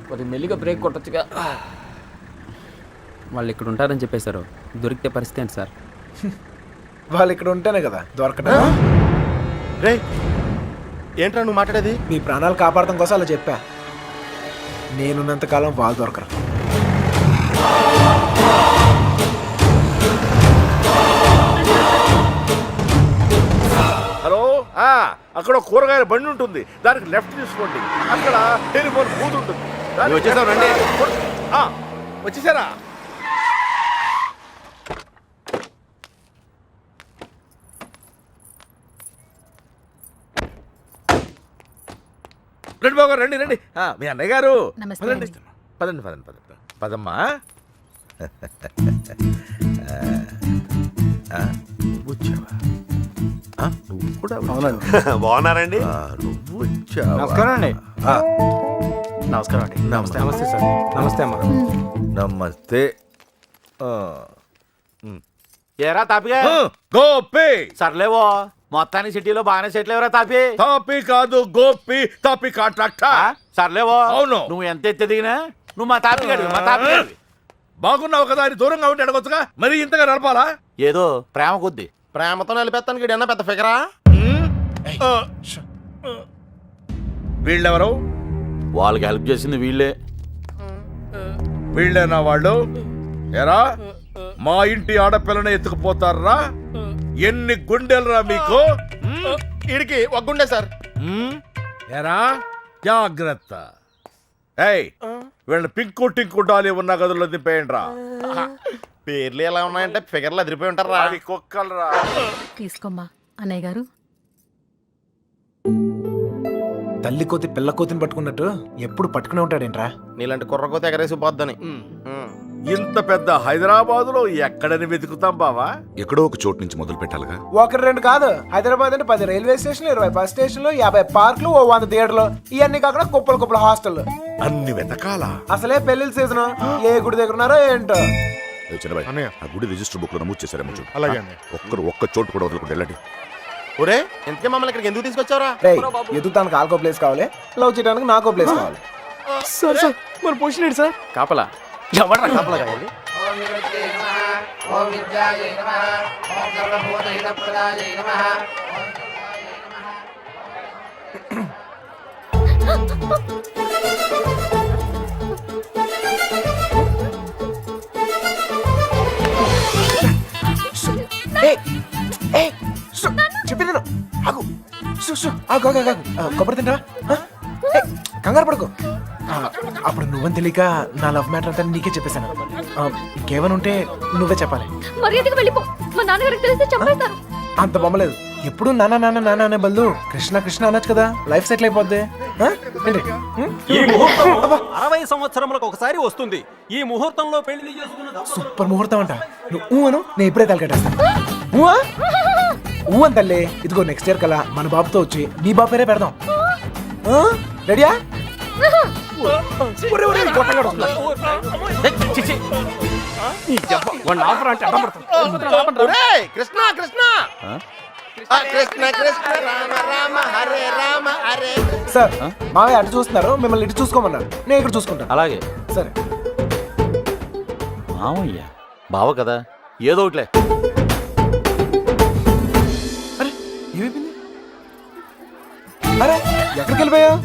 కొద్దిగా మెల్లిగా బ్రేక్ కొట్టచ్చుగా. వాళ్ళు ఇక్కడ ఉంటారని చెప్పేశారు, దొరికితే పరిస్థితి ఏంటి సార్? వాళ్ళు ఇక్కడ ఉంటేనే కదా దొరకడం. రే ఏంట్రా నువ్వు మాట్లాడేది? మీ ప్రాణాలు కాపాడటం కోసం అలా చెప్పా. నేనున్నంతకాలం వాళ్ళు దొరకరు. హలో, అక్కడ కూరగాయల బండి ఉంటుంది, దానికి లెఫ్ట్ తీసుకోండి. అక్కడ టెలిఫోన్ బూత్ ఉంటుంది. వచ్చేసావు రండి. వచ్చేసారా? రండి బాబు, రండి రండి. మీ అన్నయ్య గారు పదండి పదండి పదండి పదండి పదమ్మా. వచ్చావా? నువ్వు కూడా బాగున్నారండి? నువ్వు వచ్చావా? నమస్కారం అండి. నమస్కారం అండి. నమస్తే. నమస్తే సార్. నమస్తే అమ్మా. నమస్తే. ఏరా తాపిగా గోపి. సర్లేవో మొత్తానికి సిటీలో బాగానే సెటిల్ ఎవరా తాపి? తాపి కాదు, గోపి. తాపి కాంట్రాక్టర్. సర్లేవో. అవును. నువ్వు ఎంత ఎత్తి దిగినా నువ్వు మా తాపి గడివి, మా తాపి గడివి. బాగున్నావు కదా అని దూరంగా ఉంటే అడగొచ్చుగా, మరి ఇంతగా నడపాలా? ఏదో ప్రేమ కొద్ది. ప్రేమతో నిలిపేస్తానికి ఏదన్నా పెద్ద ఫిగరా? వీళ్ళెవరు? వాళ్ళకి హెల్ప్ చేసింది వీళ్ళే. వీళ్ళేనా వాళ్ళు? ఎరా, మా ఇంటి ఆడపిల్లని ఎత్తుకుపోతారా? ఎన్ని గుండెలరా మీకు? వీడికి ఒక గుండె సార్. ఎరా, జాగ్రత్త. ఏయ్, వీళ్ళని పింకు టింకు డాలి ఉన్న గదుల్లో దింపేయండి రా. పేర్లు ఎలా ఉన్నాయంటే ఫిగర్లు అదిరిపోయి ఉంటారా? అది కుక్కలరా. తీసుకోమ్మా అన్నయ్య గారు. తల్లి కోతి పిల్ల కోతిని పట్టుకున్నట్టు ఎప్పుడు పట్టుకునే ఉంటాడేంట్రా? నీలాంటి కుర్రకోత ఎగరేసి పోద్దని. ఇంత పెద్ద హైదరాబాద్ లో ఎక్కడని వెతుకుతాం బావా? ఎక్కడో ఒక చోటు నుంచి మొదలు పెట్టాలిగా. ఒకటి రెండు కాదు, హైదరాబాద్ అంటే 10 రైల్వే స్టేషన్లు, 20 బస్ స్టేషన్లు, 50 పార్కులు, 100 థియేటర్లు, ఇవన్నీ కాకుండా కుప్పలు కుప్పల హాస్టల్. అన్ని వెతకాలా? అసలే పెళ్లిళ్ళ సీజన్. ఏ గుడి దగ్గర ఉన్నారో ఏంటో. చిన్నబాయ్, ఆ గుడి రిజిస్టర్ బుక్ లో నమోదు చేశారేమో చూడు. అలాగే. ఒక్క చోటు కూడా వదలకుండా వెళ్ళండి. ఒరే ఇంతకే మమ్మల్ని ఇక్కడికి ఎందుకు తీసుకొచ్చావురా? రేయ్, ఎదుగుతానికి ఆల్కో ప్లేస్ కావాలి, లవ్ చేయడానికి నాకో ప్లేస్ కావాలి. సార్ సార్ మన పొజిషన్ ఏంటి సార్? కాపలా ఎవడ్రా కాపలా కావాలి? చెప్పింది ఆగు. ఆగు ఆగు ఆగు. కొబ్బరి తింటా? కంగారు పడుకో. అప్పుడు నువ్వని తెలియక నా లవ్ మ్యాటర్ అంతా నీకే చెప్పేశాను. ఇంకేమైనా ఉంటే నువ్వే చెప్పాలి. మర్యాదగా వెళ్ళిపో, మా నాన్నగారికి తెలిస్తే చంపేస్తారు. అంత బొమ్మలేదు. ఎప్పుడు నాన్న నాన్న నాన్న అనే బదులు కృష్ణ కృష్ణ అనొచ్చు కదా, లైఫ్ సెటిల్ అయిపోద్ది. ఈ ముహూర్తం 60 సంవత్సరములకు ఒకసారి వస్తుంది. ఈ ముహూర్తంలో పెళ్లి చేసుకున్న సూపర్ ముహూర్తం అంట. నువ్వు అను, నేను ఇప్పుడే తలకెట్టేస్తాను. ఊ అని తల్లి. ఇదిగో నెక్స్ట్ ఇయర్ కల్లా మన బాబుతో వచ్చి నీ బాబు పేరే పెడదాం. రెడీయా? కృష్ణ కృష్ణ కృష్ణ కృష్ణ రామ రామ హరే రామ హరే. సార్, మావయ్య అటు చూస్తున్నారు, మిమ్మల్ని ఇటు చూసుకోమన్నారు. నేను ఇక్కడ చూసుకుంటాను. అలాగే. సరే. మామయ్య బావ కదా, ఏదో ఒకట్లే. అరే ఏమైపోయింది? అరే ఎక్కడికి వెళ్ళిపోయావు?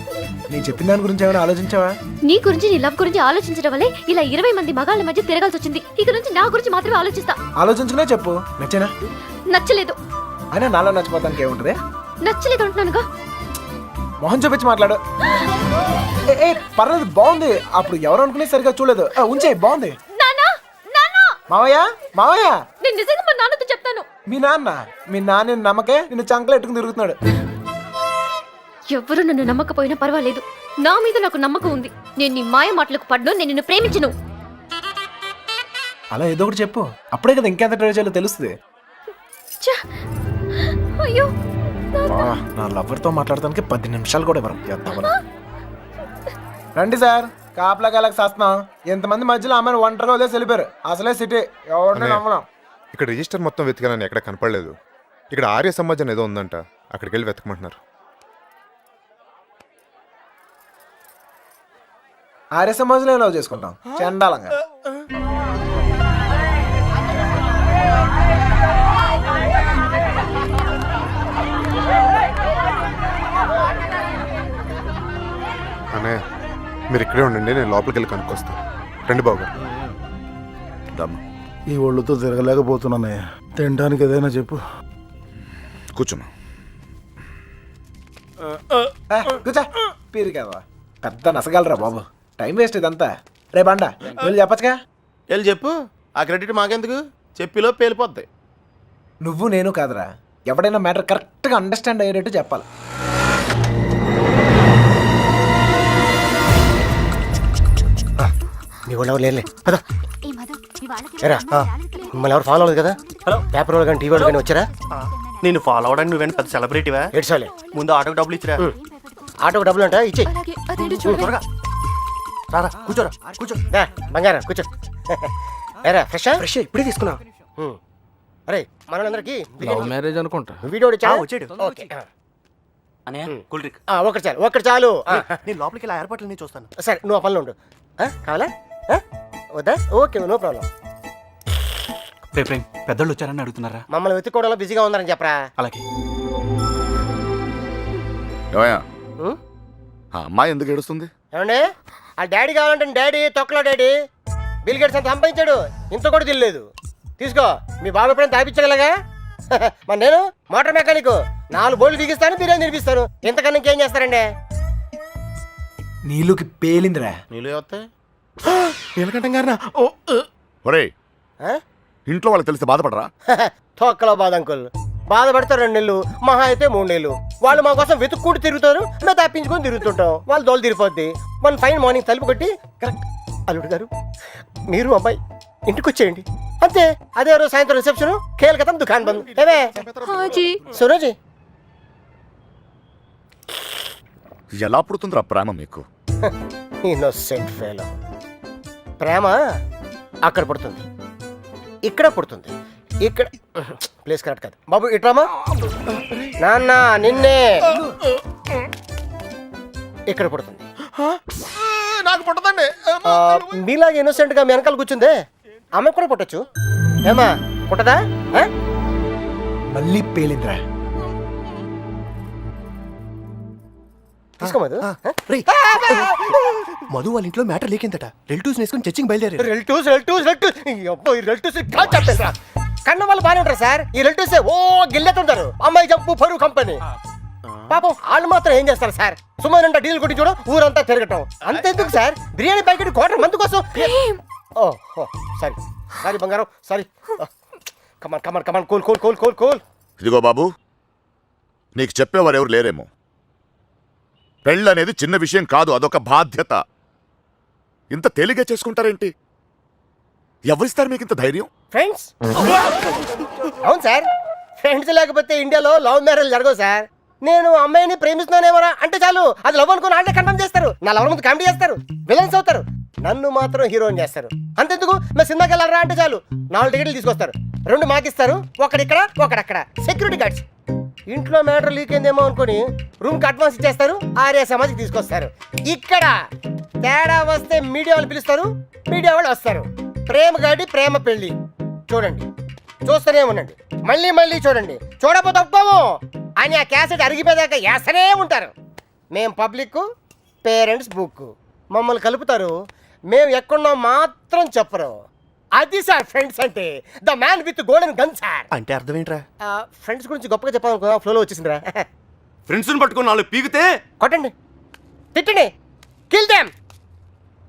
నేను చెప్పిన దాని గురించి ఏమైనా ఆలోచించావా? నీ గురించి, నీ లవ్ గురించి ఆలోచించడం వల్లే ఇలా 20 మంది మగాళ్ళ మధ్య తిరగాల్సి వచ్చింది. ఇక నుంచి నా గురించి మాత్రమే ఆలోచిస్తా. ఆలోచించుకునే చెప్పు. నచ్చేనా? నచ్చలేదు. అయినా నాలో నచ్చిపోతానికి ఏముంటది? నచ్చలేదు అంటున్నానుగా. మొహం చూపించి మాట్లాడు. ఏ పర్లేదు, బాగుంది. అప్పుడు ఎవరు అనుకునే సరిగా చూడలేదు. ఉంచే, బాగుంది. మావయ్య మావయ్య, నేను నిజంగా మా నాన్నతో చెప్తాను. మీ నాన్న నమ్మకే నిన్ను చంకలు ఎట్టుకుని తిరుగుతున్నాడు. ఎవరు నన్ను నమ్మకపోయినా పర్వాలేదు, నా మీద నాకు నమ్మకం ఉంది. నేను నీ మాయ మాటలకు పడ్ను, నేను నిన్ను ప్రేమించను. అలా ఏదో ఒకటి చెప్పు, అప్పుడే కదా ఇంకెంత ట్రై చేయాలో తెలుస్తుంది. అయ్యో, నా లవర్తో మాట్లాడటానికి 10 నిమిషాలు కూడా ఇవ్వరు. రండి సార్, కాపలా కాలకు చేస్తున్నాం. ఎంతమంది మధ్యలో అమ్మాయిని ఒంటరిగా వదిలేసి వెళ్ళిపోయారు. అసలే సిటీ, ఎవరిని నమ్మలేం. ఇక్కడ రిజిస్టర్ మొత్తం వెతికానని ఎక్కడ కనపడలేదు. ఇక్కడ ఆర్య సమాజం ఏదో ఉందంట, అక్కడికి వెళ్ళి వెతకమంటున్నారు. ఆర్య సమాజంలో లవ్ చేసుకుంటాం చండాలంగా. అన్నయ్య మీరు ఇక్కడే ఉండండి, నేను లోపలికి వెళ్ళి కనుక్కొస్తాను. రండి బాబు గారు. దమ్ము ఈ ఒళ్ళుతో తిరగలేకపోతున్నానయ్య. తినడానికి ఏదైనా చెప్పు. కూర్చోమ్మా. కూర్చో పీరు కదా పెద్ద నసగలరా బాబు. టైం వేస్ట్ ఇదంతా. రే బండ వెళ్ళి చెప్పచ్చుగా. వెళ్ళి చెప్పు, ఆ క్రెడిట్ మాకెందుకు, చెప్పిలో పేలిపోద్ది. నువ్వు నేను కాదురా, ఎవడైనా మ్యాటర్ కరెక్ట్గా అండర్స్టాండ్ అయ్యేటట్టు చెప్పాలి. మీ వాళ్ళు ఎవరు లేరులే పద. ఏరా, మిమ్మల్ని ఎవరు ఫాలో అవ్వదు కదా? హలో, పేపర్ వాళ్ళు కానీ టీవీ వాళ్ళు కానీ వచ్చారా? నేను ఫాలో అవడానికి నువ్వేనా పెద్ద సెలబ్రిటీవా? ఏడ్చాలే, ముందు ఆటోకి డబ్బులు ఇచ్చిరా. ఆటోకి డబ్బులు అంటా ఇచ్చే. త్వరగా రారా, కూర్చోరా, కూర్చో. బంగారం కూర్చో. ఏరా ఫ్రెషా? ఫ్రెష్ ఇప్పుడే తీసుకున్నా. అరే మనలందరికీ లవ్ మ్యారేజ్ అనుకుంటా. వీడియో వచ్చాడు. ఓకే. Cool drink. ఒకటి చాలు, ఒకటి చాలు. నేను లోపలికి ఇలా ఏర్పాట్లు నేను చూస్తాను. సరే నువ్వు ఆ పనిలో ఉండు. కావాలా? వద్దా? Okay, no problem. ప్రేమ్ పెద్దోళ్ళు వచ్చారని అడుగుతున్నారా? మమ్మల్ని వెతుక్కోవడంలో బిజీగా ఉన్నారని చెప్పరా. అలాగే. ఏమయ్యా ఉం? ఆ అమ్మాయి ఎందుకు ఏడుస్తుంది? ఏమండి, ఆ డాడీ కావాలంటే డాడీ తొక్కలో డాడీ బిల్ గేట్స్ అంత సంపాదించాడు, ఇంత కూడా తెలియలేదు. తీసుకో, మీ బాబు ఎప్పుడైనా తాపించగలగా? మరి నేను మోటార్ మెకానిక్, 4 బోర్లు దిగిస్తాను, బిర్యానీ తినిపిస్తాను. ఇంతకన్నా ఇంకేం చేస్తారండి? నీళ్ళకి పేలిందిరా. నీళ్ళు వస్తాయి. నీలకంఠం గారినా? ఒరేయ్, ఇంట్లో వాళ్ళకి తెలిస్తే బాధపడరా? తొక్కలో బాధ అంకుల్. బాధపడతారు 2 నెలలు, మహా అయితే 3 నెలలు. వాళ్ళు మా కోసం వెతుక్కుంటూ తిరుగుతారు, మేము తప్పించుకొని తిరుగుతుంటాం. వాళ్ళు దోలు తిరిగిపోద్ది. వన్ ఫైన్ మార్నింగ్ తలుపు కొట్టి కరెక్ట్, అల్లుడు గారు మీరు అబ్బాయి ఇంటికి వచ్చేయండి అంతే. అదే రోజు సాయంత్రం రిసెప్షన్, కేల్కతం దుకాన్ బంద్. ఏమే సురోజీ, ఎలా పుడుతుందిరా ప్రేమ మీకు? Innocent fellow. ప్రేమ అక్కడ పుడుతుంది, ఇక్కడ పుడుతుంది. ఇక్కడ ప్లేస్ కరెక్ట్ కాదు బాబు. ఇట్రామా నాన్న, నిన్నే ఇక్కడ పుడుతుంది. నాకు పుట్టదండి. మీలాగా ఇన్నోసెంట్ గా మీ వెనకాల కూర్చుందే ఆమె కూడా పుట్టచ్చు. ఏమా పుట్టదా? మళ్ళీ పేలిందిరా. తీసుకో మధు. మధు వాళ్ళ ఇంట్లో మ్యాటర్ లేకిందట. రిలేటివ్స్ వేసుకుని చర్చింగ్ బయలుదేరారు. రిలేటివ్స్ కన్న వాళ్ళు బాగానే ఉంటారు సార్. ఈ రిలేటివ్స్ ఓ గిల్లెతుంటారు. అమ్మాయి జంపు పరువు కంపెనీ. పాపం వాళ్ళు మాత్రం ఏం చేస్తారు సార్? సుమారు డీల్ కొట్టి చూడ ఊరంతా తిరగటం. అంతెందుకు sir, biryani packet quarter month కోసం. ఓ సారీ సారీ బంగారం, sorry. Come on come on come on, cool cool cool cool cool. ఇదిగో బాబు, నీకు చెప్పేవారు ఎవరు లేరేమో. పెళ్ళి అనేది చిన్న విషయం కాదు, అదొక బాధ్యత. ఇంత తేలిగ్గా చేసుకుంటారేంటి? ఎవరిస్తారు మీకు ఇంత ధైర్యం? ఫ్రెండ్స్. అవును సార్, ఫ్రెండ్స్ లేకపోతే ఇండియాలో లవ్ మ్యారేజ్ జరగవు సార్. నేను అమ్మాయిని ప్రేమిస్తున్నానేమరా అంటే చాలు, అది లవ్ అనుకుని అంటే కన్ఫర్మ్ చేస్తారు. నా లవర్ ముందు కామెడీ చేస్తారు, విలన్స్ అవుతారు. నన్ను మాత్రం హీరోయిన్ చేస్తారు. అంతెందుకు, మేము సినిమాకి వెళ్ళారా అంటే చాలు 4 టికెట్లు తీసుకొస్తారు. 2 మాకిస్తారు, ఒకడిక్కడ ఒకడక్కడ. Security guards. ఇంట్లో మ్యాటర్ లీక్ అయిందేమో అనుకుని రూమ్కి అడ్వాన్స్ ఇచ్చేస్తారు, ఆర్య సమాజ్కి తీసుకొస్తారు. ఇక్కడ తేడా వస్తే మీడియా వాళ్ళు పిలుస్తారు, మీడియా వాళ్ళు వస్తారు. ప్రేమ గాడి ప్రేమ పెళ్లి చూడండి, చూస్తూనే ఉండండి, మళ్ళీ మళ్ళీ చూడండి. చూడకపోతే ఒప్పుకోము అని ఆ క్యాసెట్ అరిగిపోయాక వేస్తూనే ఉంటారు. మేము పబ్లిక్, పేరెంట్స్ బుక్. మమ్మల్ని కలుపుతారు, మేము ఎక్కడున్నాం మాత్రం చెప్పరు. అది సార్ ఫ్రెండ్స్ అంటే. The man with golden gun sir. అంటే అర్థం ఏంట్రా? ఫ్రెండ్స్ గురించి గొప్పగా చెప్పాలనుకో, ఫ్లోలో వచ్చేసిందిరా. ఫ్రెండ్స్ని పట్టుకుని 4 పీకితే కొట్టండి, తిట్టండి, కిల్ దెమ్.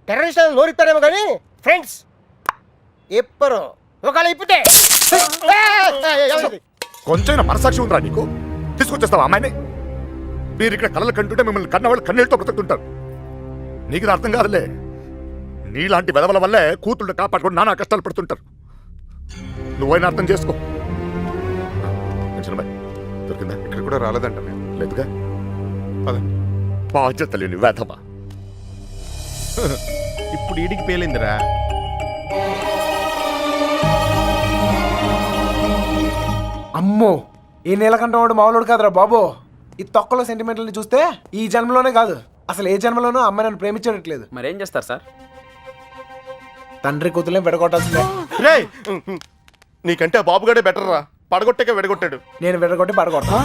టెర్రరిస్ట్ నోరిస్తారేమో కానీ ఫ్రెండ్స్ ఎప్పరు. ఒకవేళ ఇప్పితే కొంచెం మనసాక్షి ఉందిరా నీకు? తీసుకొచ్చేస్తావా అమ్మాయిని? మీరు ఇక్కడ కళ్ళలు కంటుంటే మిమ్మల్ని కన్నవాళ్ళు కన్నీళ్ళతో బ్రతుకుతుంటారు. నీకు ఇది అర్థం కాదులే. నీలాంటి వెదవల వల్లే కూతుళ్ళు కాపాడుకొని నానా కష్టాలు పడుతుంటారు. నువ్వైనా అర్థం చేసుకో. దొరికిందా? ఇక్కడ కూడా రాలేదంట మేము. లేదుగా. బాధ్యత లేని వేధవా. ఇప్పుడు ఈడికి పేలిందిరా. అమ్మో, ఈ నీలకంఠం వాడు మామూలుడు కాదురా బాబు. ఈ తొక్కలో సెంటిమెంట్లని చూస్తే ఈ జన్మలోనే కాదు అసలు ఏ జన్మలోనూ అమ్మాయి నన్ను ప్రేమించట్లేదు. మరేం చేస్తారు సార్? తండ్రి కూతుర్లే విడగొట్టాల్సిందే. రే నీకంటే ఆ బాబుగాడే బెటర్ రా, పడగొట్టాక విడగొట్టాడు. నేను విడగొట్టి పడగొట్టా.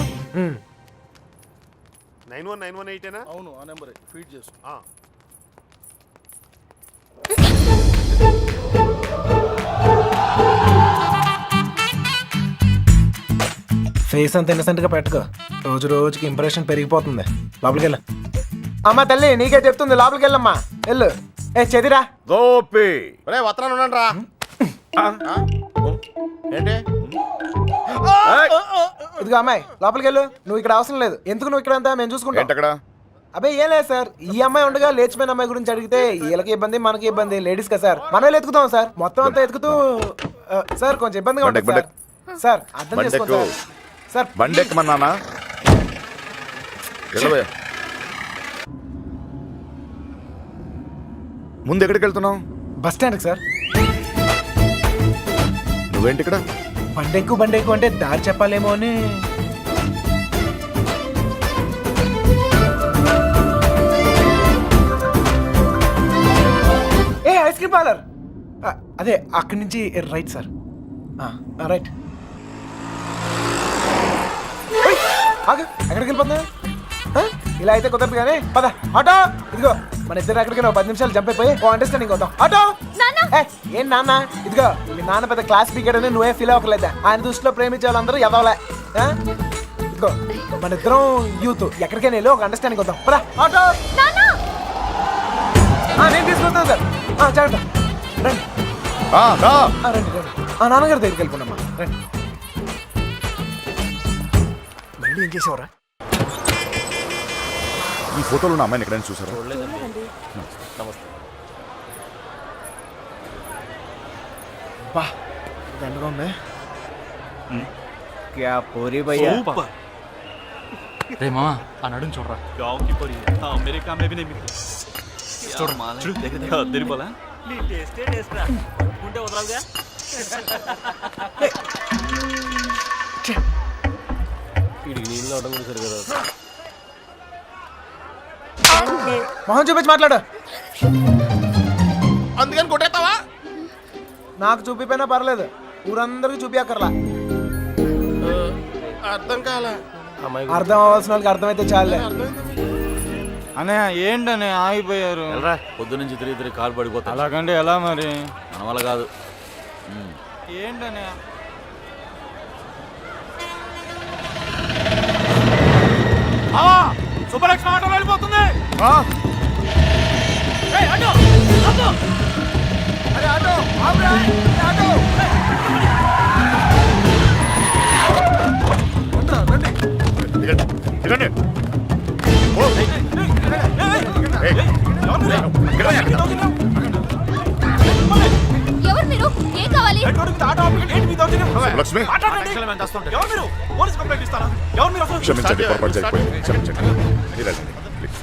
91918 అవును ఆ నెంబర్ ఫీడ్ చేసు. ఫేస్ అంత ఇన్నసెంట్ గా పెట్టుకో, రోజు రోజుకి ఇంప్రెషన్ పెరిగిపోతుంది. లోపలికి వెళ్ళు. అమ్మా తల్లి నీకే చెప్తుంది, లోపలికి వెళ్ళమ్మా వెళ్ళు. ఏ చెదిరా గోపి రే వత్రాలు ఉన్నాను రా. ఏంటి ఇదిగో అమ్మాయి లోపలికి వెళ్ళు. నువ్వు ఇక్కడ అవసరం లేదు. ఎందుకు నువ్వు ఇక్కడ అంతా మేము చూసుకుంటాం. ఏంటక్కడ? అబ్బాయి ఏం లేదు సార్, ఈ అమ్మాయి ఉండగా లేచిపోయిన అమ్మాయి గురించి అడిగితే వీళ్ళకి ఇబ్బంది మనకి ఇబ్బంది, లేడీస్ కదా సార్, మనమే ఎత్తుకుతాం సార్. మొత్తం అంతా ఎత్తుకుతూ సార్ కొంచెం ఇబ్బందిగా ఉంటుంది సార్. సార్ అర్థం చేసుకోండి సార్. సార్ బండెక్కమన్నానా? ముందు ఎక్కడికి వెళ్తున్నావు? బస్ స్టాండ్కి సార్. నువ్వేంటి ఇక్కడ? బండెక్కు అంటే దారి చెప్పాలేమో అని. ఏ ఐస్ క్రీమ్ పార్లర్ అదే అక్కడి నుంచి రైట్ సార్. రైట్. ఆగు, ఎక్కడికి వెళ్ళిపోతున్నా? ఇలా అయితే కుదరదు కానీ పద. ఆటో ఇదిగో, మన ఇద్దరు ఎక్కడికి 10 నిమిషాలు జంప్ అయిపోయి అండర్స్టాండింగ్ అవుతాం. ఆటో ఏం నాన్న, ఇదిగో మీ నాన్న పెద్ద క్లాస్ స్పీకర్ అని నువ్వే ఫీల్ అవ్వలేదా? ఆయన దృష్టిలో ప్రేమించే వాళ్ళందరూ ఎదవలే. ఇదిగో మన ఇద్దరం యూత్, ఎక్కడికైనా వెళ్ళి ఒక అండర్స్టాండింగ్ అవుతాం. పద ఆటో. నేను తీసుకొస్తాను సార్. జాగ్రత్త. రండి రండి రండి. నాన్నగారి దగ్గరికి వెళ్ళిపోండమ్మా. రండి. మళ్ళీ ఏం చేసేవరా? ఈ ఫోటోలో ఉన్న అమ్మాయిని ఎక్కడైనా చూసారా? బా దండగా ఉంది. రే మామా ఆ నడుం చూడరా. అమెరికా మే भी नहीं मिलती చూడు देखा तेरी बोला నీ టేస్టే టేస్ట్ రా ఉంటే వదలవుగా. వీడికి నీళ్ళు అవడం కూడా సరిగా రాదు. మొహం చూపించి మాట్లాడు. అందుకని కొట్టేస్తావా? నాకు చూపిపోయినా పర్లేదు, ఊరందరికి చూపించక్కర్లా. అర్థం కాలే. అర్థం అవ్వాల్సిన వాళ్ళకి అర్థమైతే చాలే. అనే ఏంటనే ఆగిపోయారు? పొద్దు నుంచి తిరిగి కాలు పడిపోతా. అలాగంటే ఎలా మరి? మన వల్ల కాదు. ఏంటనే సుబ్బలక్ష్మి ఆటో వెళ్ళిపోతుంది. ఎవరు మీరు? ఏం కావాలి? లక్ష్మి క్షమించండి, పొరపాటు జరిగిపోయింది. క్షమించండి. మీరు వెళ్ళండి, ప్లీజ్.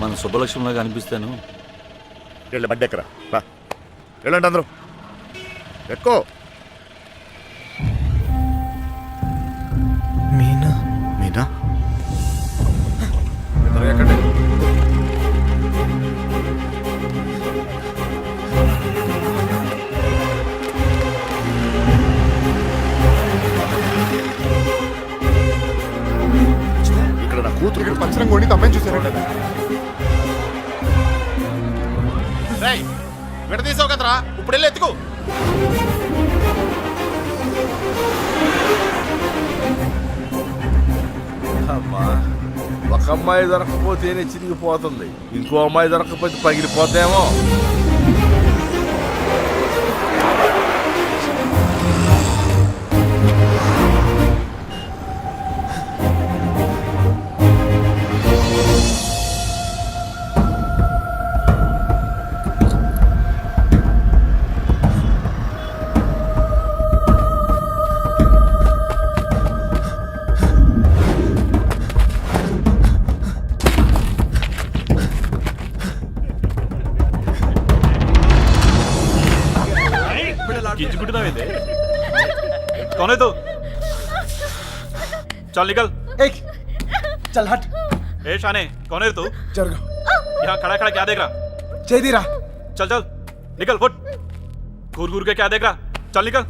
మన శుభలక్ష్మిలాగా అనిపిస్తాను. వెళ్ళి బండి ఎక్కరా. వెళ్ళండి అందరూ, ఎక్కువ. మీనా మీనా ఎక్కండి. ఇక్కడ నా కూతురు ఇక్కడ పంచరం కొండి అమ్మాయిని చూసారంట. విడదీసావు కదరా, ఇప్పుడు వెళ్ళి ఎత్తుకో. అమ్మా, ఒక అమ్మాయి దొరకకపోతేనే చిరిగిపోతుంది, ఇంకో అమ్మాయి దొరకకపోతే పగిలిపోతేమో. कौन है तू? चल निकल. ఏయ్, చల్ హట్ ए शाने कौन है तू జరుగు यहाँ खड़ा खड़ा क्या देख रहा చేదిరా चल चल निकल फुट घूर घूर के क्या देख रहा चल निकल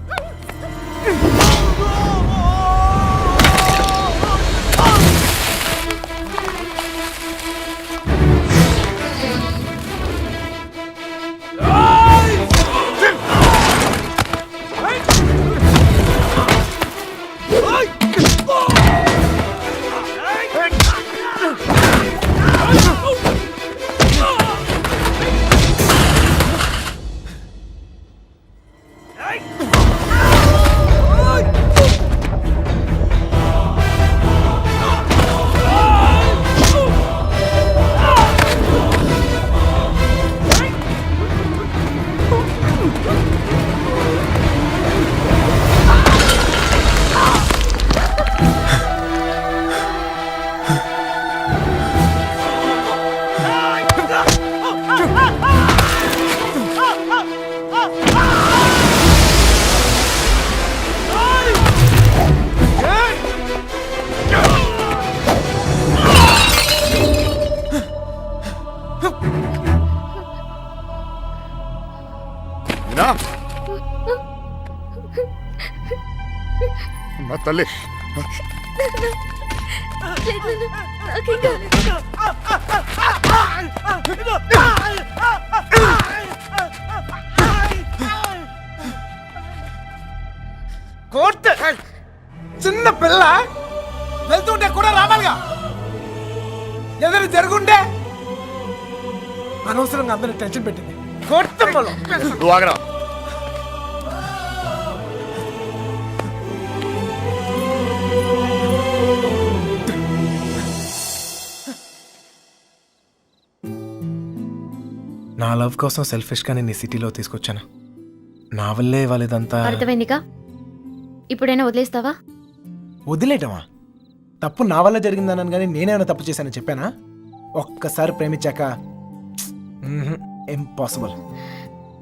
మీనా నా తల్లి కోర్ట్ చిన్న పిల్ల వెళ్తుంటే కూడా రావాలిగా ఏదైనా జరుగుంటే అనవసరంగా అందరిని టెన్షన్ పెట్టింది కోర్టు నువ్వు ఆగరా నా లవ్ కోసం సెల్ఫిష్ గా నేను ఈ సిటీలో తీసుకొచ్చాను నా వల్లే వాళ్ళదంతా అర్థమైందిగా ఇప్పుడైనా వదిలేస్తావా వదిలేయటమా తప్పు నా వల్ల జరిగిందన్నాను కానీ నేనేమైనా తప్పు చేశానని చెప్పానా ఒక్కసారి ప్రేమించాక ఇంపాసిబుల్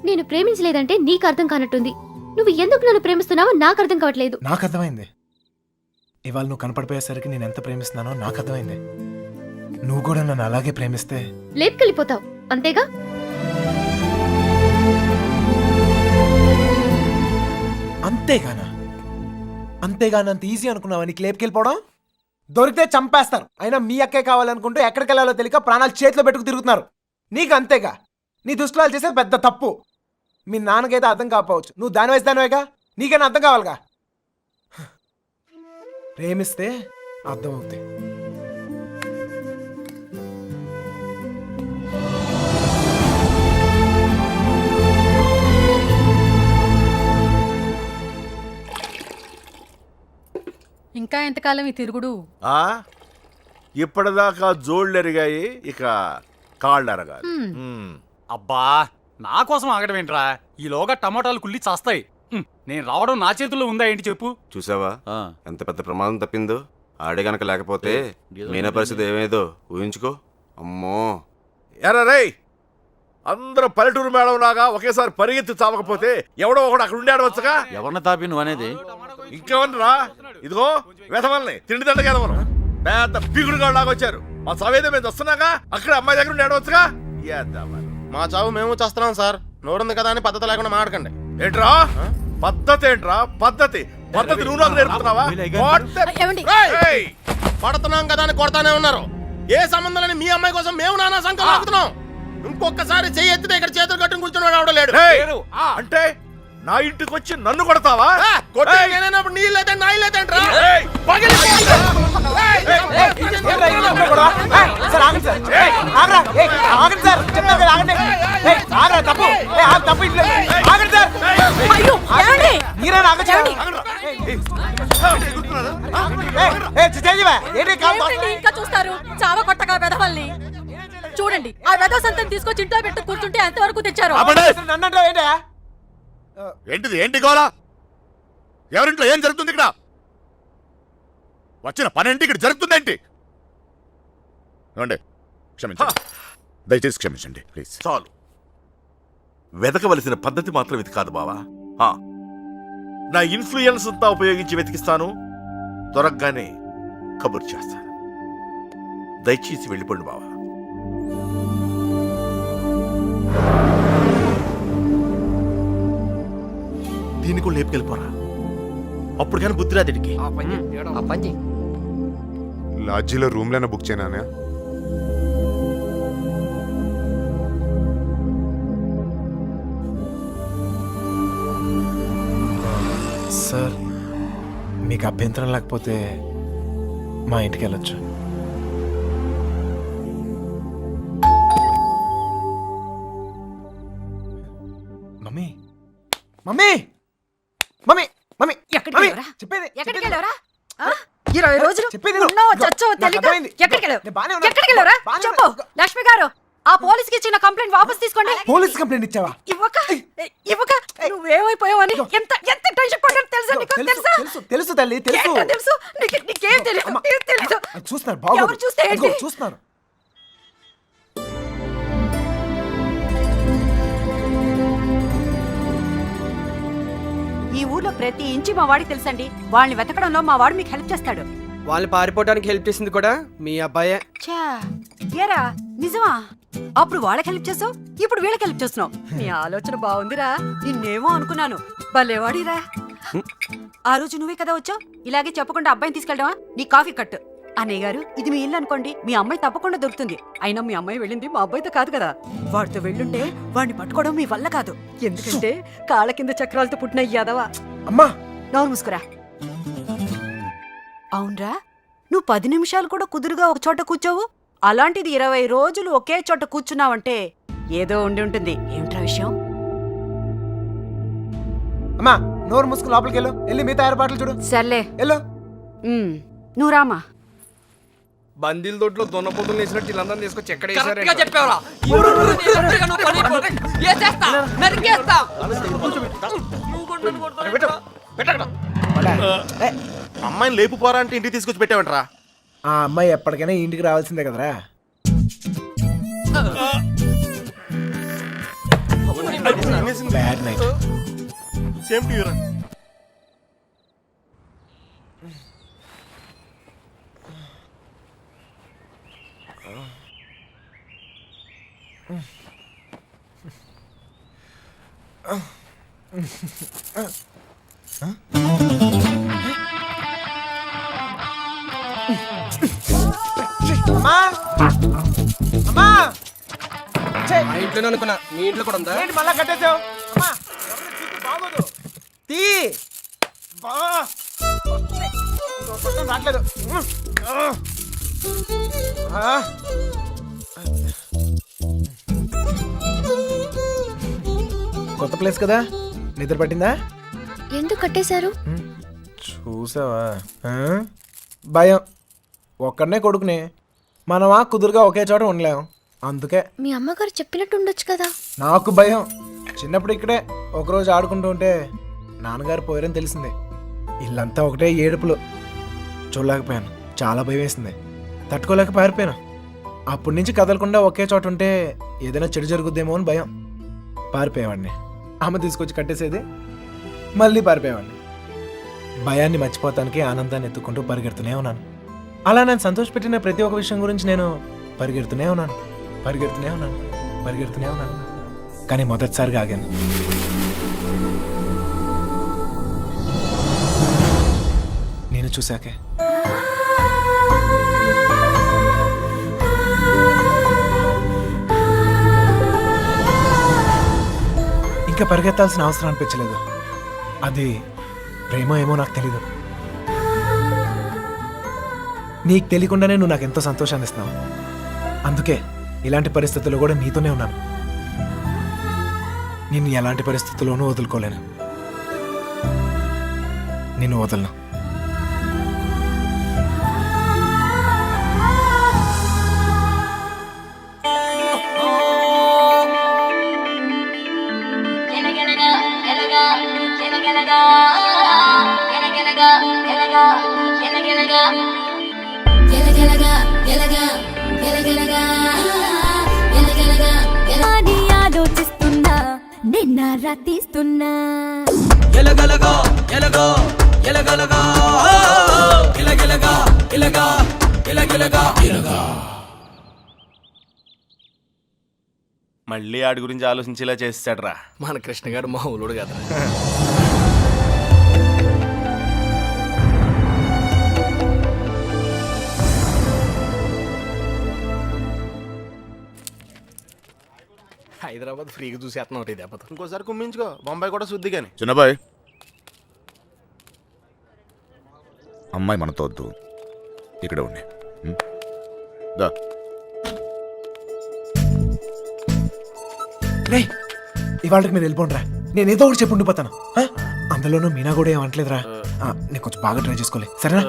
నేను ప్రేమించలేదంటే నీకు అర్థం కానట్టుంది నువ్వు ఎందుకు నన్ను ప్రేమిస్తున్నావో నాకు అర్థం కావట్లేదు నాకు అర్థమైంది ఇవాళ నువ్వు కనపడిపోయేసరికి నేను ఎంత ప్రేమిస్తున్నానో నాకు అర్థమైంది నువ్వు కూడా నన్ను అలాగే ప్రేమిస్తే లేపుకెళ్ళిపోతావు అంతేగా అంతేగాని అంత ఈజీ అనుకున్నావా నీకు లేపుకెళ్ళిపోవడం దొరికితే చంపేస్తారు అయినా మీ అక్కే కావాలనుకుంటూ ఎక్కడికి వెళ్ళాలో తెలియక ప్రాణాలు చేతిలో పెట్టుకు తిరుగుతున్నారు నీకు అంతేగా నీ దుస్తులు చేసేది పెద్ద తప్పు మీ నాన్నకైతే అర్థం కాకపోవచ్చు నువ్వు దాని వయసు దానివేగా నీకైనా అర్థం కావాలిగా ప్రేమిస్తే అర్థం అవుతాయి ఇంకా ఎంతకాలం ఈ తిరుగుడు ఇప్పటిదాకా జోళ్ళు ఎరిగాయి ఇక కాళ్ళు ఎరగాలి అబ్బా నా కోసం ఆగడం ఏంట్రా ఈలోగా టమాటాలు కుళ్ళి చేస్తాయి నేను రావడం నా చేతుల్లో ఉందా ఏంటి చెప్పు చూసావా ఎంత పెద్ద ప్రమాదం తప్పిందో ఆడే గనక లేకపోతే మీనా పరిస్థితి ఏమేదో ఊహించుకో అమ్మో ఎరా రేయ్ అందరూ పల్లెటూరు మేడం లాగా ఒకేసారి పరిగెత్తి చావకపోతే ఎవడో ఒకడు అక్కడ ఉండి ఆడవచ్చుగా ఎవరిని తాపి నువ్వు అనేది ఇంకేమన్నరా ఇదిగో వెధవల్ని తిండి దండగా ఎదవను పెద్ద పిగుడుగా లాగా వచ్చారు మా చవేదో మేము వస్తున్నాగా అక్కడ అమ్మాయి దగ్గర ఉండి ఆడవచ్చుగా మా చావు మేము చేస్తున్నాం సార్ నోరుంది కదా అని పద్ధతి లేకుండా మాట్లాడకండి ఏంట్రా పద్ధతి ఏంట్రా పద్ధతి పద్ధతి నువ్వు నాకు నేర్పుతున్నావా ఏమండి? ఏయ్! పడుతున్నాం కదా అని కొడతానే ఉన్నారు ఏ సంబంధం లేని మీ అమ్మాయి కోసం మేము నానా సంఖ్యలో ఆగుతున్నాం ఇంకొకసారి చెయ్యి ఎత్తితే ఇక్కడ చేతులు కట్టుకుని కూర్చున్నాడు ఆవిడ లేడు ఏయ్! అంటే నా ఇంటికి వచ్చి నన్ను కొడతావా కొట్టేప్పుడు నీళ్ళైతే నా ఇల్లేదంట్రా ఏయ్! ఇంకా చూస్తారు చావ కొట్టగా వెధవల్ని చూడండి ఆ వెధవ సంతని తీసుకొచ్చి ఇంట్లో పెట్టు కూర్చుంటే ఎంతవరకు తెచ్చారు ఏంటిది ఏంటి గోలా ఎవరింట్లో ఏం జరుగుతుంది ఇక్కడ వచ్చిన పనేంటి ఇక్కడ జరుగుతుందేంటి క్షమించండి దయచేసి క్షమించండి ప్లీజ్ చాలు వెతకవలసిన పద్ధతి మాత్రం ఇది కాదు బావా నా ఇన్ఫ్లుయెన్స్ అంతా ఉపయోగించి వెతికిస్తాను దొరకగానే కబుర్ చేస్తాను. దయచేసి వెళ్ళిపోండి బావా. దీన్ని కూడా లేపుకెళ్ళిపోరా. అప్పుడు కానీ బుద్ధి రాదిడికి. లాడ్జీలో రూమ్లైనా బుక్ చేయనా? సార్ మీకు అభ్యంతరం లేకపోతే మా ఇంటికి వెళ్ళొచ్చు. మమ్మీ మమ్మీ మమ్మీ మమ్మీ ఎక్కడికి మమ్మీ, వెళ్ళావురా? చెప్పేది ఎక్కడికి చెప్పేది. వెళ్ళావురా? 20 రోజులు చెప్పేది విను. ఉన్నావో ఇదిగో, చచ్చావో నాకు తెలీదు. అర్థమైంది. ఎక్కడికి వెళ్ళావు? నేను బాగానే ఉన్నా. ఎక్కడికి వెళ్ళావురా? బాగానే చెప్పు. ఉన్నా. లక్ష్మి గారు, ఆ పోలీస్కి ఇచ్చిన కంప్లైంట్ వాపస్ తీసుకోండి. పోలీస్ కంప్లైంట్ ఇచ్చావా? ఇవ్వక నువ్వేమైపోయావని ఎంత ఎంత టెన్షన్ పడ్డాను తెలుసా నీకు? తెలుసా? తెలుసు తెలుసు తల్లి తెలుసు. ఏంటో తెలుసు? నీకేం తెలియదు. అమ్మ, ఏం తెలీదు. అది చూస్తున్నారు బాగోదు. ఎవరు చూస్తే ఏంటి? అదిగో, చూస్తున్నారు. ఈ ఊర్లో ప్రతి ఇంచి మా వాడికి తెలుసండి. వాళ్ళని వెతకడంలో మా వాడు మీకు హెల్ప్ చేస్తాడు. వాళ్ళు పారిపోవడానికి హెల్ప్ చేసింది కూడా మీ అబ్బాయే. ఛా, ఏరా నిజమా? అప్పుడు వాళ్ళకి హెల్ప్ చేసావు, ఇప్పుడు వీళ్ళకి హెల్ప్ చేస్తున్నావు. నీ ఆలోచన బాగుందిరా. నిన్నేమో అనుకున్నాను. భలేవాడిరా. ఆ రోజు నువ్వే కదా వచ్చావు. ఇలాగే చెప్పకుండా అబ్బాయిని తీసుకెళ్ళడమా? నీ కాఫీ కట్టు. అన్నయ్య గారు, ఇది మీ ఇల్లు అనుకోండి. మీ అమ్మాయి తప్పకుండా దొరుకుతుంది. అయినా మీ అమ్మాయి వెళ్ళింది మా అబ్బాయితో కాదు కదా. వాడితో వెళ్ళుంటే వాడిని పట్టుకోవడం మీ వల్ల కాదు. ఎందుకంటే కాళ్ళ కింద చక్రాలతో పుట్టిన యాదవా. అమ్మా నోరు మూసుకురా. అవునరా, నువ్వు 10 నిమిషాలు కూడా కుదురుగా ఒక చోట కూర్చోవు. అలాంటిది 20 రోజులు ఒకే చోట కూర్చున్నావంటే ఏదో ఉండి ఉంటుంది. ఏమిట్రా విషయం? అమ్మా నోరు మూసుకుని లోపలికి వెళ్ళు. వెళ్ళి మిగతా ఏర్పాట్లు చూడు. సర్లే, వెళ్ళు. నువ్వు రామా. బందీల దొడ్లో దొన్నపోతులు వేసినట్టు వీళ్ళందరినీ తీసుకొచ్చి ఎక్కడ అమ్మాయిని లేపుపోరా అంటే ఇంటికి తీసుకొచ్చి పెట్టావంటరా. ఆ అమ్మాయి ఎప్పటికైనా ఈ ఇంటికి రావాల్సిందే కదరా. Bad night. సేమ్ టు యూరా. అమ్మా అమ్మా మా ఇంట్లోనే అనుకున్నా, మీ ఇంట్లో కూడా ఉందా? ఏంటి మళ్ళా కట్టేసావు? అమ్మా ఎవరిని చూస్తే బాగోదు. తీ బా రావట్లేదు. కొత్త ప్లేస్ కదా, నిద్ర పట్టిందా? ఎందుకు కట్టేశారు? చూసావా? భయం. ఒక్కడనే కొడుకునే మనమా కుదురుగా ఒకే చోట ఉండలేం. అందుకే మీ అమ్మగారు చెప్పినట్టు ఉండొచ్చు కదా. నాకు భయం. చిన్నప్పుడు ఇక్కడే ఒకరోజు ఆడుకుంటూ ఉంటే నాన్నగారు పోయారని తెలిసింది. ఇల్లంతా ఒకటే ఏడుపులు. చూడలేకపోయాను. చాలా భయం వేసింది. తట్టుకోలేక పారిపోయాను. అప్పటి నుంచి కదలకుండా ఒకే చోట ఉంటే ఏదైనా చెడు జరుగుద్దేమో అని భయం. పారిపోయేవాడిని. అమ్మ తీసుకొచ్చి కట్టేసేది, మళ్ళీ పారిపోయేవాడిని. భయాన్ని మర్చిపోతానికి ఆనందాన్ని ఎత్తుకుంటూ పరిగెడుతూనే ఉన్నాను. అలా నేను సంతోషపెట్టిన ప్రతి ఒక్క విషయం గురించి నేను పరిగెడుతూనే ఉన్నాను. కానీ మొదటిసారిగా ఆగాను. నేను చూశాకే. ఇంకా పరిగెత్తాల్సిన అవసరం అనిపించలేదు. అది ప్రేమ ఏమో నాకు తెలీదు. నీకు తెలియకుండానే నువ్వు నాకు ఎంతో సంతోషాన్ని ఇస్తున్నావు. అందుకే ఇలాంటి పరిస్థితుల్లో కూడా నీతోనే ఉన్నాను. నిన్ను ఎలాంటి పరిస్థితుల్లోనూ వదులుకోలేను. నిన్ను వదలను. ఆలోచిస్తున్నా నిన్న రాతిస్తున్నా. ఎలగలగా ఎలగా మళ్ళీ ఆడి గురించి ఆలోచించేలా చేస్తాడ్రా మన కృష్ణ గారు మా ఊళ్ళోడు కదా. హైదరాబాద్ ఫ్రీగా చూసేస్తున్నావు ఒకటి దెబ్బతో. ఇంకోసారి కుమ్మించుకో, బొంబాయి కూడా శుద్ధి కానీ. చిన్నబాయ్, అమ్మాయి మనతో వద్దు, ఇక్కడ ఉండి. దా. రే ఇవాళకి మీరు వెళ్ళిపోండిరా, నేను ఏదో ఒకటి చెప్పి ఉండిపోతాను. అందులోనూ మీనా కూడా ఏమంటలేదురా. నేను కొంచెం బాగా ట్రై చేసుకోలే, సరేనా?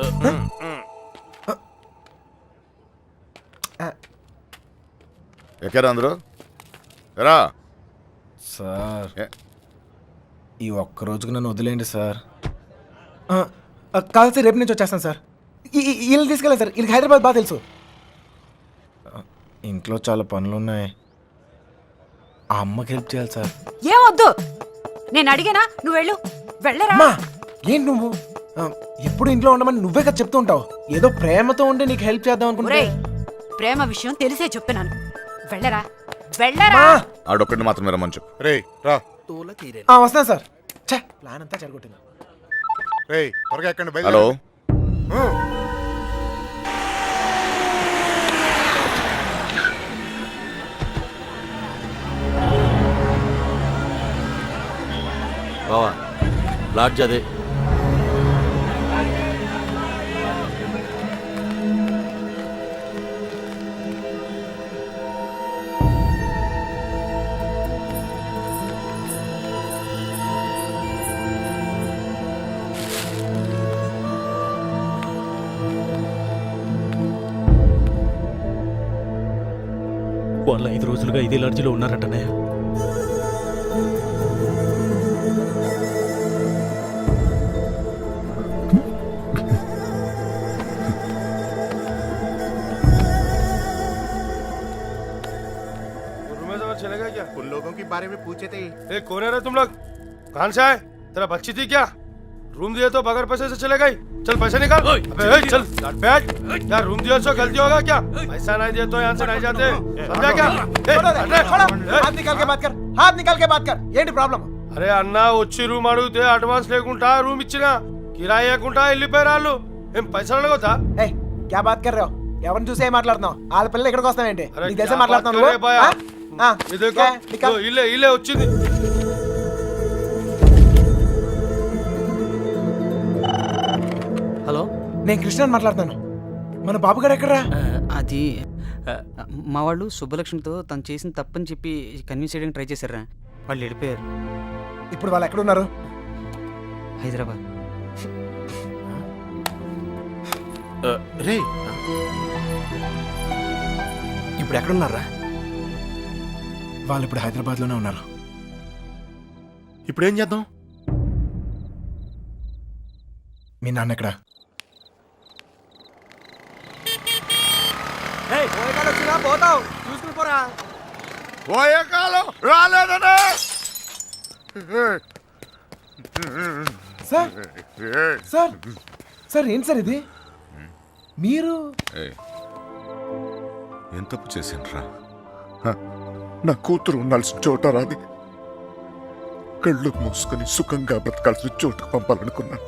ఎక్కారా అందరూ? ఎరా సార్ ఈ ఒక్క రోజుకి నన్ను వదిలేండి సార్. కాదు సార్, రేపు నుంచి వచ్చేస్తాను సార్. వీళ్ళు తీసుకెళ్ళాను సార్, వీళ్ళకి హైదరాబాద్ బాగా తెలుసు. ఇంట్లో చాలా పనులు ఉన్నాయి, ఆ అమ్మకి హెల్ప్ చేయాలి సార్. ఏమొద్దు, నేను అడిగానా, నువ్వు వెళ్ళు. వెళ్ళరా. అమ్మా ఏంటి నువ్వు ఎప్పుడు ఇంట్లో ఉండమని నువ్వే కదా చెప్తూ ఉంటావు. ఏదో ప్రేమతో ఉండి నీకు హెల్ప్ చేద్దాం అనుకుంటే. ఒరేయ్, ప్రేమ విషయం తెలిసే చెప్తున్నాను. వెళ్ళరా వెళ్ళరా. ఆడొక్కడిని మాత్రమే రమ్మని చెప్పు. రే రా. వస్తాను సార్. ప్లాన్ అంతా చెడగొట్టింది. రే త్వరగా ఎక్కండి. హలో, బావా లాడ్జ్ అదే. వాళ్ళు 5 రోజులుగా ఇదే లాడ్జిలో ఉన్నారటనే. चलेगा क्या? उन लोगों के बारे में पूछे थे. कौन है रे तुम लोग? कहाँ से आए? तेरा बच्ची थी क्या? रूम दिए तो बगैर पैसे से चले गई. चल पैसे निकाल. अबे चल बैठ. यार रूम दिया तो गलती होगा क्या? पैसा नहीं दिए तो यहाँ से नहीं जाते. समझा क्या? हाथ निकाल के बात कर, हाथ निकाल के बात कर. ఏంటి ప్రాబ్లం? అరే అన్న వచ్చి రూమ్ అడిగితే అడ్వాన్స్ లేకుండా రూమ్ ఇచ్చినా కిరాయి లేకుండా వెళ్ళిపోయారు వాళ్ళు. ఏం పైసలు అడగొద్దా? ఏయ్ క్యా బాత్ కర్ రहे हो? ఎవరిని చూసే మాట్లాడుతున్నావు? వాళ్ళ పిల్లలు ఇక్కడికి వస్తావేంటి? నీకు తెలిసే మాట్లాడుతున్నావు నువ్వు? ఇల్లే ఇల్లే వచ్చింది. హలో, నేను కృష్ణని మాట్లాడుతాను. మన బాబు గారు ఎక్కడరా? అది మా వాళ్ళు సుబ్బలక్ష్మితో తను చేసిన తప్పని చెప్పి కన్విన్స్ చేయడానికి ట్రై చేశారా. వాళ్ళు వెళ్ళిపోయారు. ఇప్పుడు వాళ్ళు ఎక్కడ ఉన్నారు? హైదరాబాద్. రే ఇప్పుడు ఎక్కడున్నారా? వాళ్ళు ఇప్పుడు హైదరాబాద్లోనే ఉన్నారు. ఇప్పుడు ఏం చేద్దాం? మీ నాన్న ఎక్కడ? పోతావు చూసుకుని పోరా. పోయే కాలం రాలేదనే. సార్ సార్ సార్ ఏంటి సార్ ఇది? మీరు ఏం తప్పు చేశానురా? నా కూతురు ఉండాల్సిన చోట రాది, కళ్ళు మూసుకొని సుఖంగా బ్రతకాల్సిన చోటుకు పంపాలనుకున్నాను.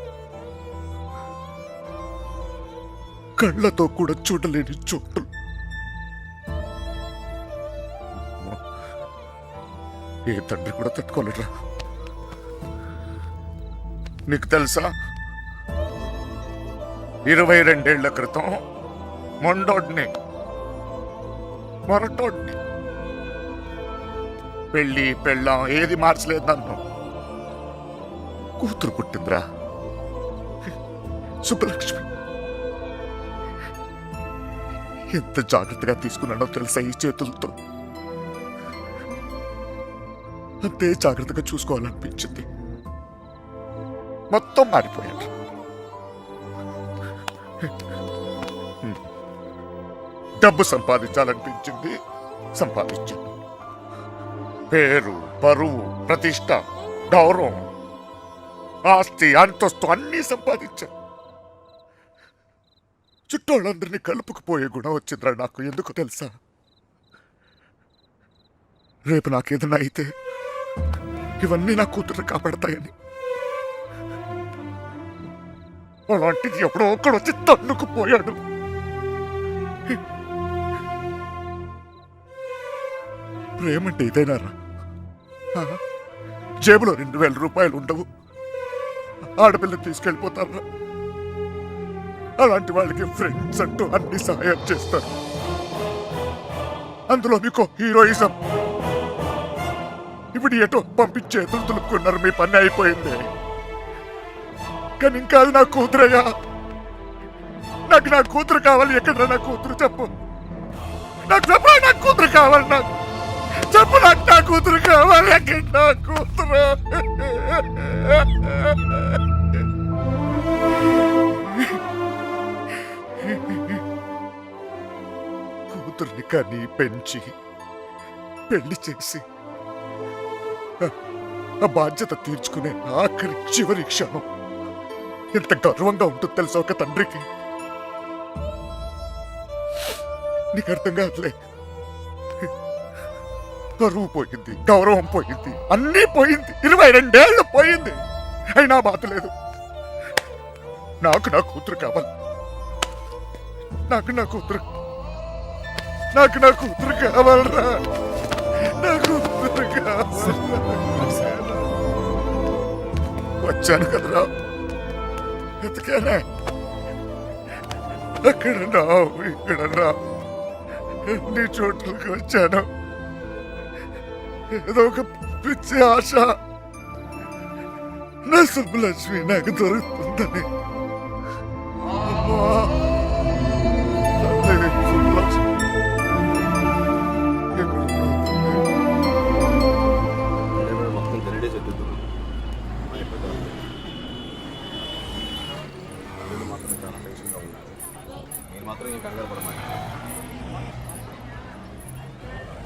కళ్ళతో కూడా చూడలేని చోటు. ఏ తండ్రి కూడా తట్టుకోలేరా. నీకు తెలుసా, 22 ఏళ్ల క్రితం మొండోడ్ని మొరటోడ్ని పెళ్ళి పెళ్ళాం ఏది మార్చలేదు నన్ను. కూతురు పుట్టిందిరా, సుబ్బలక్ష్మి. ఎంత జాగ్రత్తగా తీసుకున్నానో తెలుసా ఈ చేతులతో. అంతే జాగ్రత్తగా చూసుకోవాలనిపించింది. మొత్తం మారిపోయాడు. డబ్బు సంపాదించాలనిపించింది, సంపాదించాను. పేరు, పరువు, ప్రతిష్ట, గౌరవం ఆస్తి అంతస్తు అన్నీ సంపాదించాను. చుట్టోళ్ళందరినీ కలుపుకుపోయే గుణం వచ్చిందిరా నాకు. ఎందుకు తెలుసా? రేపు నాకేదైనా అయితే ఇవన్నీ నా కూతురు కాపాడతాయని. అలాంటిది ఎప్పుడో ఒకడు వచ్చి తన్నుకుపోయాడు. ప్రేమంటే ఇదేనారా? జేబులో 2000 రూపాయలు ఉండవు, ఆడపిల్లని తీసుకెళ్ళిపోతారా? అలాంటి వాళ్ళకి ఫ్రెండ్స్ అంటూ అన్ని సహాయం చేస్తారు. అందులో మీకు హీరోయిజం. ఇప్పుడు ఎటో పంపించి చేతులు తులుపుకున్నారు, మీ పని అయిపోయింది. కానీ ఇంకా అది నా కూతురయ్యా. నాకు నా కూతురు కావాలి. ఎక్కడ నా కూతురు చెప్పు, నాకు చెప్పు. నా కూతురు కావాలి, నాకు చెప్పు. నాకు నా కూతురు కావాలి. ఎక్కడ నా కూతురు? కూతుర్ని కానీ పెంచి పెళ్లి చేసి ఆ బాధ్యత తీర్చుకునే ఆఖరి చివరి క్షణం ఎంత గర్వంగా ఉంటుంది తెలుసా ఒక తండ్రికి. నీకు అర్థం కాదులే. పరువు పోయింది, గౌరవం పోయింది, అన్నీ పోయింది. 22 ఏళ్ళు పోయింది. అయినా బాధ లేదు. నాకు నా కూతురు కావాలి. నాకు నా కూతురు కావాలరా. నా కూతురు కావాలి. వచ్చాను కదరా, ఎతికానే. అక్కడ నా ఇక్కడ నా ఎన్ని చోట్లకి వచ్చాను. ఏదో ఒక పిచ్చి ఆశ నా సుబ్బలక్ష్మి నాకు దొరుకుతుందని. అమ్మా, తల్లి సుబ్బలక్ష్మి మొత్తం తెలియడే చెప్తుంది. మాత్రం చాలా టెన్షన్గా ఉన్నారు. మీరు మాత్రం ఏం కంగారు పడమాట.